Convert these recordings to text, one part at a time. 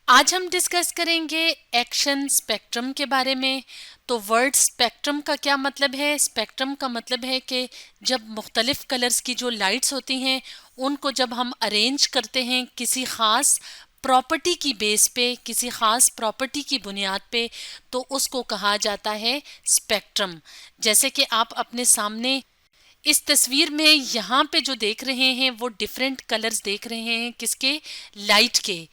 आज हम डिस्कस करेंगे एक्शन स्पेक्ट्रम के बारे में। तो वर्ड स्पेक्ट्रम का क्या मतलब है? स्पेक्ट्रम का मतलब है कि जब मुख्तलिफ कलर्स की जो लाइट्स होती हैं उनको जब हम अरेंज करते हैं किसी ख़ास प्रॉपर्टी की बेस पे, किसी ख़ास प्रॉपर्टी की बुनियाद पे, तो उसको कहा जाता है स्पेक्ट्रम। जैसे कि आप अपने सामने इस तस्वीर में यहाँ पे जो देख रहे हैं वो डिफरेंट कलर्स देख रहे हैं, किसके? लाइट के।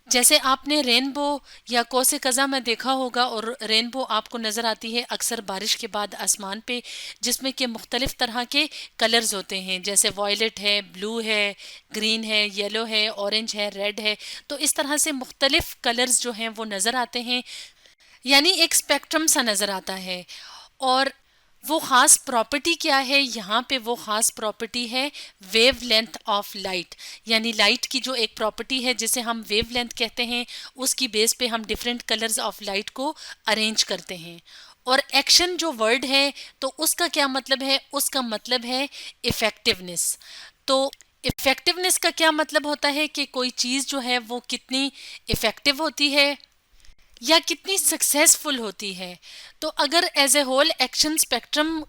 जैसे आपने रेनबो या कौसे कज़ा में देखा होगा, और रेनबो आपको नज़र आती है अक्सर बारिश के बाद आसमान पे, जिसमें कि मुख्तलिफ तरह के कलर्स होते हैं, जैसे वॉयलेट है, ब्लू है, ग्रीन है, येलो है, ऑरेंज है, रेड है। तो इस तरह से मुख्तलिफ कलर्स जो हैं वो नज़र आते हैं, यानी एक स्पेक्ट्रम सा नज़र आता है। और वो ख़ास प्रॉपर्टी क्या है यहाँ पे? वो ख़ास प्रॉपर्टी है वेव लेंथ ऑफ लाइट, यानी लाइट की जो एक प्रॉपर्टी है जिसे हम वेव लेंथ कहते हैं, उसकी बेस पे हम डिफरेंट कलर्स ऑफ लाइट को अरेंज करते हैं। और एक्शन जो वर्ड है, तो उसका क्या मतलब है? उसका मतलब है इफ़ेक्टिवनेस। तो इफ़ेक्टिवनेस का क्या मतलब होता है कि कोई चीज़ जो है वो कितनी इफ़ेक्टिव होती है या कितनी सक्सेसफुल होती है। तो अगर as a whole action spectrum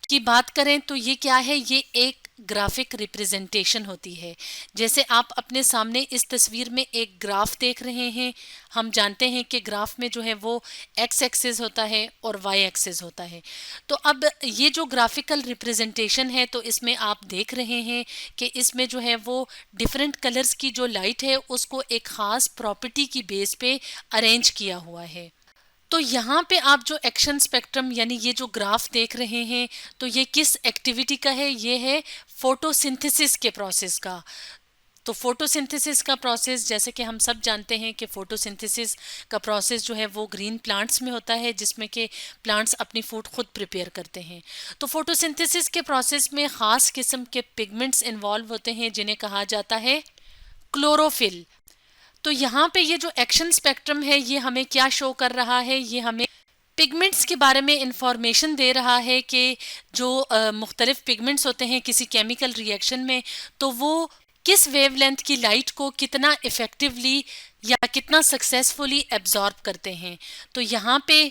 की बात करें तो ये क्या है? ये एक ग्राफिक रिप्रेजेंटेशन होती है। जैसे आप अपने सामने इस तस्वीर में एक ग्राफ देख रहे हैं। हम जानते हैं कि ग्राफ में जो है वो एक्स एक्सिस होता है और वाई एक्सिस होता है। तो अब ये जो ग्राफिकल रिप्रेजेंटेशन है, तो इसमें आप देख रहे हैं कि इसमें जो है वो डिफरेंट कलर्स की जो लाइट है उसको एक ख़ास प्रॉपर्टी की बेस पे अरेंज किया हुआ है। तो यहाँ पे आप जो एक्शन स्पेक्ट्रम यानी ये जो ग्राफ देख रहे हैं, तो ये किस एक्टिविटी का है? ये है फोटोसिंथेसिस के प्रोसेस का। तो फोटोसिंथेसिस का प्रोसेस, जैसे कि हम सब जानते हैं कि फोटोसिंथेसिस का प्रोसेस जो है वो ग्रीन प्लांट्स में होता है, जिसमें कि प्लांट्स अपनी फूड खुद प्रिपेयर करते हैं। तो फोटोसिंथेसिस के प्रोसेस में ख़ास किस्म के पिगमेंट्स इन्वॉल्व होते हैं जिन्हें कहा जाता है क्लोरोफिल। तो यहाँ पे ये जो एक्शन स्पेक्ट्रम है ये हमें क्या शो कर रहा है? ये हमें पिगमेंट्स के बारे में इंफॉर्मेशन दे रहा है कि जो मुख्तलिफ पिगमेंट्स होते हैं किसी केमिकल रिएक्शन में, तो वो किस वेवलेंथ की लाइट को कितना इफ़ेक्टिवली या कितना सक्सेसफुली एब्जॉर्ब करते हैं। तो यहाँ पे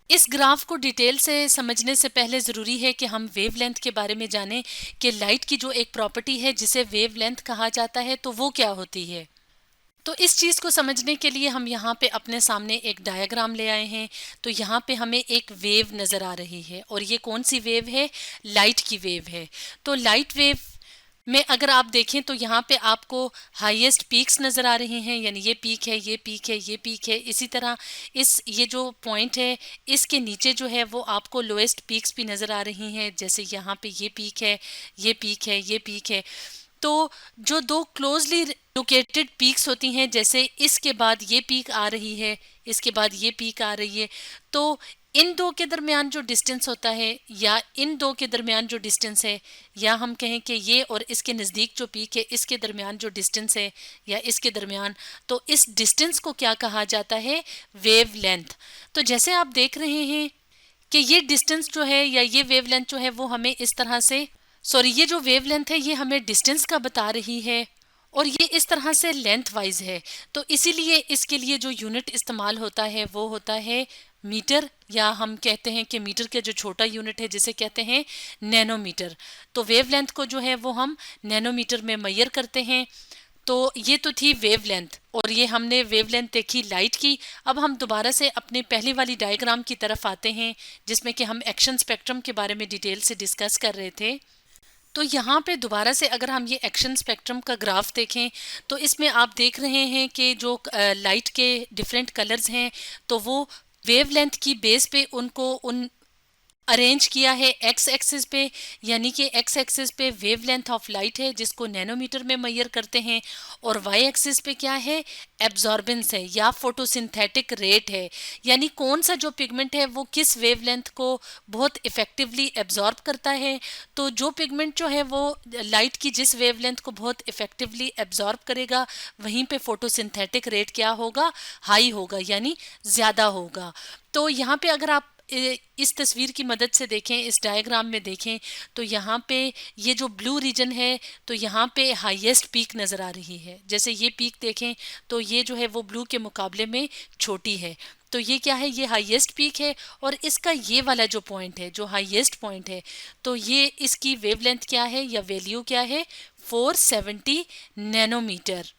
इस ग्राफ को डिटेल से समझने से पहले ज़रूरी है कि हम वेवलेंथ के बारे में जानें कि लाइट की जो एक प्रॉपर्टी है जिसे वेवलेंथ कहा जाता है, तो वो क्या होती है। तो इस चीज़ को समझने के लिए हम यहाँ पे अपने सामने एक डायग्राम ले आए हैं। तो यहाँ पे हमें एक वेव नज़र आ रही है, और ये कौन सी वेव है? लाइट की वेव है। तो लाइट वेव में अगर आप देखें तो यहाँ पे आपको हाईएस्ट पीक्स नज़र आ रही हैं, यानी ये पीक है, ये पीक है, ये पीक है। इसी तरह ये जो पॉइंट है इसके नीचे जो है वो आपको लोएस्ट पीक्स भी नज़र आ रही हैं, जैसे यहाँ पे ये पीक है, ये पीक है, ये पीक है। तो जो दो क्लोजली लोकेटेड पीक्स होती हैं, जैसे इसके बाद ये पीक आ रही है, इसके बाद ये पीक आ रही है, तो इन दो के दरमियान जो डिस्टेंस होता है, या इन दो के दरमियान जो डिस्टेंस है, या हम कहें कि ये और इसके नज़दीक जो पीक है इसके दरमियान जो डिस्टेंस है, या इसके दरमियान, तो इस डिस्टेंस को क्या कहा जाता है? Wave length. तो जैसे आप देख रहे हैं कि ये डिस्टेंस जो है या ये वेवलेंथ जो है वो हमें इस तरह से, सॉरी, ये जो वेवलेंथ है ये हमें डिस्टेंस का बता रही है, और ये इस तरह से लेंथ वाइज है। तो इसीलिए इसके लिए जो यूनिट इस्तेमाल होता है वो होता है मीटर, या हम कहते हैं कि मीटर के जो छोटा यूनिट है जिसे कहते हैं नैनोमीटर। तो वेवलेंथ को जो है वो हम नैनोमीटर में मेजर करते हैं। तो ये तो थी वेवलेंथ, और ये हमने वेवलेंथ देखी लाइट की। अब हम दोबारा से अपने पहली वाली डायग्राम की तरफ आते हैं, जिसमें कि हम एक्शन स्पेक्ट्रम के बारे में डिटेल से डिस्कस कर रहे थे। तो यहाँ पे दोबारा से अगर हम ये एक्शन स्पेक्ट्रम का ग्राफ देखें, तो इसमें आप देख रहे हैं कि जो लाइट के डिफरेंट कलर्स हैं, तो वो वेवलेंथ की बेस पे उनको उन अरेंज किया है एक्स एक्सिस पे, यानी कि एक्स एक्सिस पे वेवलेंथ ऑफ लाइट है जिसको नैनोमीटर में मेजर करते हैं, और वाई एक्सिस पे क्या है? एब्जॉर्बेंस है या फोटोसिंथेटिक रेट है, यानी कौन सा जो पिगमेंट है वो किस वेवलेंथ को बहुत इफेक्टिवली एब्जॉर्ब करता है। तो जो पिगमेंट जो है वो लाइट की जिस वेवलेंथ को बहुत इफेक्टिवली एब्जॉर्ब करेगा, वहीं पे फोटोसिंथेटिक रेट क्या होगा? हाई होगा, यानी ज़्यादा होगा। तो यहाँ पे अगर आप इस तस्वीर की मदद से देखें, इस डायग्राम में देखें तो यहाँ पे ये जो ब्लू रीजन है तो यहाँ पे हाईएस्ट पीक नज़र आ रही है। जैसे ये पीक देखें तो ये जो है वो ब्लू के मुकाबले में छोटी है, तो ये क्या है, ये हाईएस्ट पीक है। और इसका ये वाला जो पॉइंट है, जो हाईएस्ट पॉइंट है, तो ये इसकी वेवलेंथ क्या है या वैल्यू क्या है, 470 नैनोमीटर।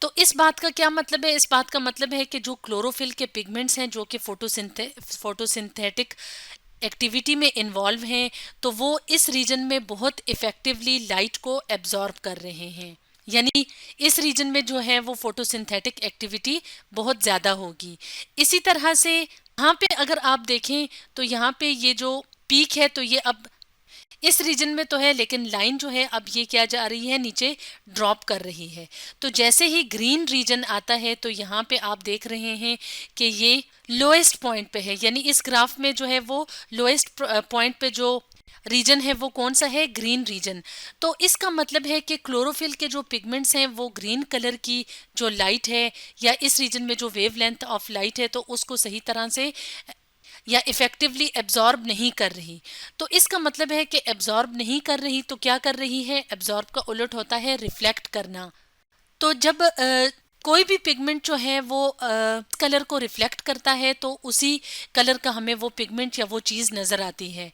तो इस बात का क्या मतलब है, इस बात का मतलब है कि जो क्लोरोफिल के पिगमेंट्स हैं जो कि फोटोसिंथेटिक एक्टिविटी में इन्वॉल्व हैं, तो वो इस रीजन में बहुत इफेक्टिवली लाइट को एब्जॉर्ब कर रहे हैं। यानी इस रीजन में जो है वो फोटोसिंथेटिक एक्टिविटी बहुत ज़्यादा होगी। इसी तरह से यहाँ पे अगर आप देखें तो यहाँ पे ये जो पीक है तो ये अब इस रीजन में तो है, लेकिन लाइन जो है अब ये क्या जा रही है, नीचे ड्रॉप कर रही है। तो जैसे ही ग्रीन रीजन आता है तो यहाँ पे आप देख रहे हैं कि ये लोएस्ट पॉइंट पे है, यानी इस ग्राफ में जो है वो लोएस्ट पॉइंट पे जो रीजन है वो कौन सा है, ग्रीन रीजन। तो इसका मतलब है कि क्लोरोफिल के जो पिगमेंट्स हैं वो ग्रीन कलर की जो लाइट है या इस रीजन में जो वेवलेंथ ऑफ लाइट है तो उसको सही तरह से या इफेक्टिवली एब्जॉर्ब नहीं कर रही। तो इसका मतलब है कि एब्जॉर्ब नहीं कर रही तो क्या कर रही है, एब्जॉर्ब का उलट होता है रिफ्लेक्ट करना। तो जब कोई भी पिगमेंट जो है वो कलर को रिफ्लेक्ट करता है तो उसी कलर का हमें वो पिगमेंट या वो चीज़ नज़र आती है।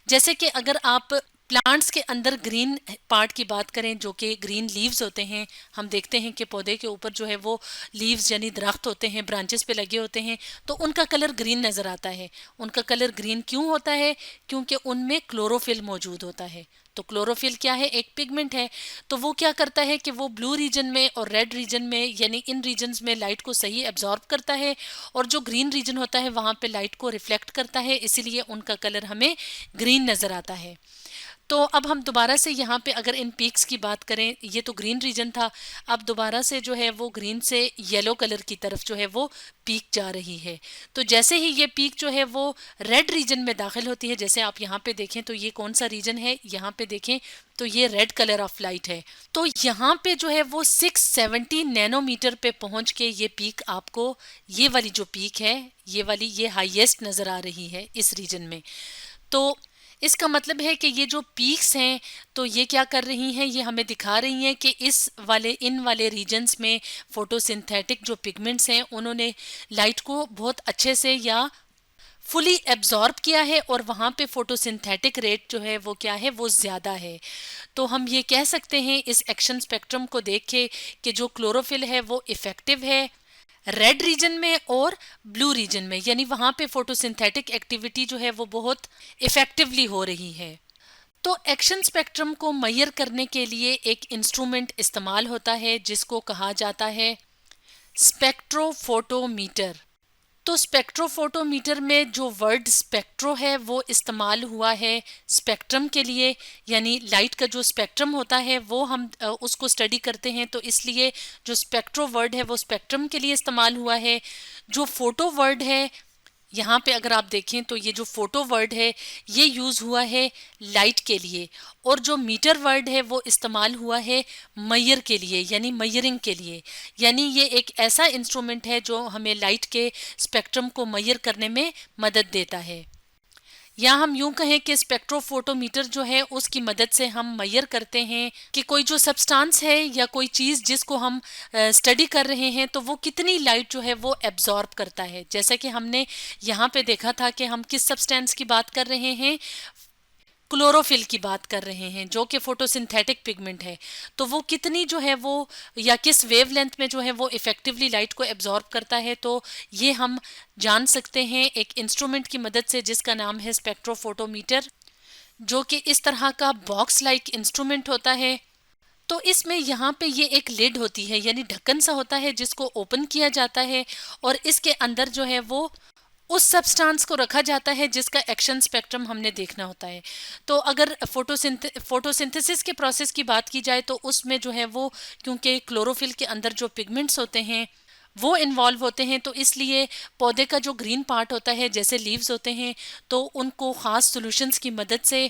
जैसे कि अगर आप प्लांट्स के अंदर ग्रीन पार्ट की बात करें जो कि ग्रीन लीव्स होते हैं, हम देखते हैं कि पौधे के ऊपर जो है वो लीव्स यानी दरख्त होते हैं, ब्रांचेस पे लगे होते हैं, तो उनका कलर ग्रीन नज़र आता है। उनका कलर ग्रीन क्यों होता है, क्योंकि उनमें क्लोरोफिल मौजूद होता है। तो क्लोरोफिल क्या है, एक पिगमेंट है। तो वो क्या करता है कि वो ब्लू रीजन में और रेड रीजन में यानी इन रीजन्स में लाइट को सही एब्जॉर्ब करता है, और जो ग्रीन रीजन होता है वहाँ पे लाइट को रिफ्लेक्ट करता है, इसीलिए उनका कलर हमें ग्रीन नज़र आता है। तो अब हम दोबारा से यहाँ पे अगर इन पीक्स की बात करें, ये तो ग्रीन रीजन था, अब दोबारा से जो है वो ग्रीन से येलो कलर की तरफ जो है वो पीक जा रही है। तो जैसे ही ये पीक जो है वो रेड रीजन में दाखिल होती है, जैसे आप यहाँ पे देखें तो ये कौन सा रीजन है, यहाँ पे देखें तो ये रेड कलर ऑफ लाइट है। तो यहाँ पे जो है वो 670 नैनोमीटर पे पहुंच के ये पीक आपको, ये वाली जो पीक है, ये वाली, ये हाईएस्ट नज़र आ रही है इस रीजन में। तो इसका मतलब है कि ये जो पीक्स हैं तो ये क्या कर रही हैं, ये हमें दिखा रही हैं कि इन वाले रीजन्स में फोटोसिंथेटिक जो पिगमेंट्स हैं उन्होंने लाइट को बहुत अच्छे से या फुली एब्जॉर्ब किया है, और वहाँ पे फोटोसिंथेटिक रेट जो है वो क्या है, वो ज़्यादा है। तो हम ये कह सकते हैं इस एक्शन स्पेक्ट्रम को देख के कि जो क्लोरोफिल है वो इफ़ेक्टिव है रेड रीजन में और ब्लू रीजन में, यानी वहाँ पे फोटोसिंथेटिक एक्टिविटी जो है वो बहुत इफ़ेक्टिवली हो रही है। तो एक्शन स्पेक्ट्रम को मेजर करने के लिए एक इंस्ट्रूमेंट इस्तेमाल होता है जिसको कहा जाता है स्पेक्ट्रोफोटोमीटर। तो स्पेक्ट्रोफोटोमीटर में जो वर्ड स्पेक्ट्रो है वो इस्तेमाल हुआ है स्पेक्ट्रम के लिए, यानी लाइट का जो स्पेक्ट्रम होता है वो हम उसको स्टडी करते हैं, तो इसलिए जो स्पेक्ट्रो वर्ड है वो स्पेक्ट्रम के लिए इस्तेमाल हुआ है। जो फोटो वर्ड है, यहाँ पे अगर आप देखें तो ये जो फोटो वर्ड है ये यूज़ हुआ है लाइट के लिए, और जो मीटर वर्ड है वो इस्तेमाल हुआ है मैयर के लिए यानी मैयरिंग के लिए। यानी ये एक ऐसा इंस्ट्रूमेंट है जो हमें लाइट के स्पेक्ट्रम को मैयर करने में मदद देता है। या हम यूं कहें कि स्पेक्ट्रोफोटोमीटर जो है उसकी मदद से हम मैयर करते हैं कि कोई जो सब्सटेंस है या कोई चीज़ जिसको हम स्टडी कर रहे हैं तो वो कितनी लाइट जो है वो एब्जॉर्ब करता है। जैसा कि हमने यहाँ पे देखा था कि हम किस सब्सटेंस की बात कर रहे हैं, क्लोरोफिल की बात कर रहे हैं जो कि फोटोसिंथेटिक पिगमेंट है। तो वो कितनी जो है वो या किस वेवलेंथ में जो है वो इफेक्टिवली लाइट को एब्जॉर्ब करता है, तो ये हम जान सकते हैं एक इंस्ट्रूमेंट की मदद से जिसका नाम है स्पेक्ट्रोफोटोमीटर, जो कि इस तरह का बॉक्स लाइक इंस्ट्रूमेंट होता है। तो इसमें यहाँ पे ये एक लिड होती है यानी ढक्कन सा होता है जिसको ओपन किया जाता है, और इसके अंदर जो है वो उस सब्सटेंस को रखा जाता है जिसका एक्शन स्पेक्ट्रम हमने देखना होता है। तो अगर फोटोसिंथेसिस के प्रोसेस की बात की जाए तो उसमें जो है वो, क्योंकि क्लोरोफिल के अंदर जो पिगमेंट्स होते हैं वो इन्वॉल्व होते हैं, तो इसलिए पौधे का जो ग्रीन पार्ट होता है जैसे लीव्स होते हैं तो उनको ख़ास सॉल्यूशंस की मदद से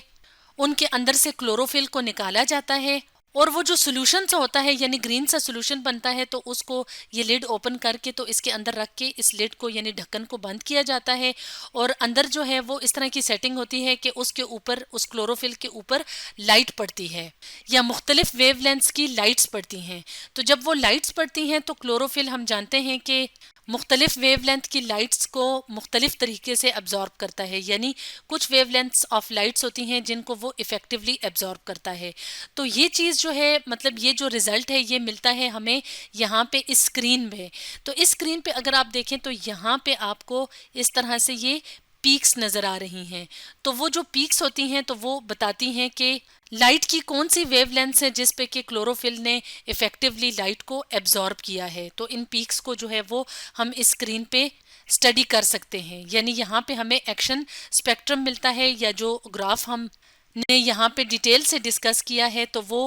उनके अंदर से क्लोरोफिल को निकाला जाता है, और वो जो सोल्यूशन सा होता है यानी ग्रीन सा सोल्यूशन बनता है तो उसको ये लिड ओपन करके तो इसके अंदर रख के इस लिड को यानी ढक्कन को बंद किया जाता है और अंदर जो है वो इस तरह की सेटिंग होती है कि उसके ऊपर उस क्लोरोफिल के ऊपर लाइट पड़ती है या मुख्तलिफ वेवलेंथ्स की लाइट्स पड़ती हैं। तो जब वो लाइट्स पड़ती हैं तो क्लोरोफिल हम जानते हैं कि मुख्तलिफ वेवलेंथ की लाइट्स को मुख्तलिफ तरीके से एब्जॉर्ब करता है, यानी कुछ वेवलेंथ्स ऑफ लाइट्स होती हैं जिनको वो इफेक्टिवली एब्जॉर्ब करता है। तो ये चीज़ जो है मतलब ये जो रिजल्ट है ये मिलता है हमें यहाँ पे इस स्क्रीन में। तो इस स्क्रीन पे अगर आप देखें तो यहाँ पे आपको इस तरह से ये पीक्स नज़र आ रही हैं। तो वो जो पीक्स होती हैं तो वो बताती हैं कि लाइट की कौन सी वेवलेंथ है जिस पे कि क्लोरोफिल ने इफेक्टिवली लाइट को एब्जॉर्ब किया है। तो इन पीक्स को जो है वो हम इस स्क्रीन पे स्टडी कर सकते हैं, यानी यहाँ पे हमें एक्शन स्पेक्ट्रम मिलता है या जो ग्राफ हम ने यहाँ पे डिटेल से डिस्कस किया है तो वो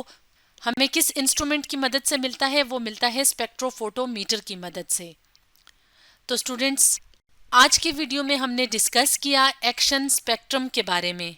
हमें किस इंस्ट्रूमेंट की मदद से मिलता है, वो मिलता है स्पेक्ट्रोफोटोमीटर की मदद से। तो स्टूडेंट्स, आज की वीडियो में हमने डिस्कस किया एक्शन स्पेक्ट्रम के बारे में।